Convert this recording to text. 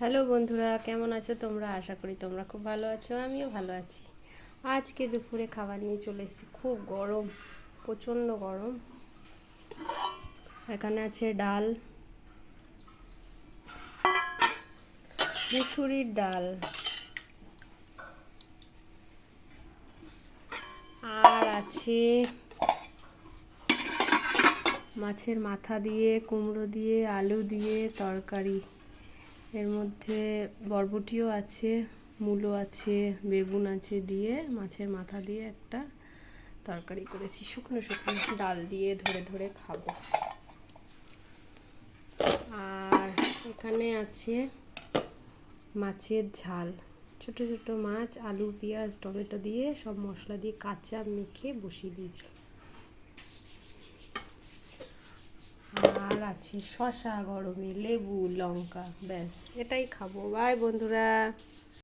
Hello বন্ধুরা, কেমন আছো তোমরা? আশা করি তোমরা খুব ভালো আছো, আমিও ভালো আছি। আজকে দুপুরে খাবার নিয়ে চলে এসেছি। খুব গরম, প্রচণ্ড গরম। এখানে আছে ডাল, মুসুরির ডাল, আর আছে মাছের মাথা দিয়ে, কুমড়ো দিয়ে, আলু দিয়ে তরকারি। এর মধ্যে বরবটিও আছে, মূলো আছে, বেগুন আছে, দিয়ে মাছের মাথা দিয়ে একটা তরকারি করেছি। শুকনো শুকনো ডাল দিয়ে ধরে ধরে খাবো। আর এখানে আছে মাছের ঝাল, ছোট ছোট মাছ, আলু, পেঁয়াজ, টমেটো দিয়ে সব মশলা দিয়ে কাঁচা মেখে বসিয়ে দিয়েছি। আর আছে শসা, গরমে লেবু, লঙ্কা, ব্যাস এটাই খাবো। বাই বন্ধুরা।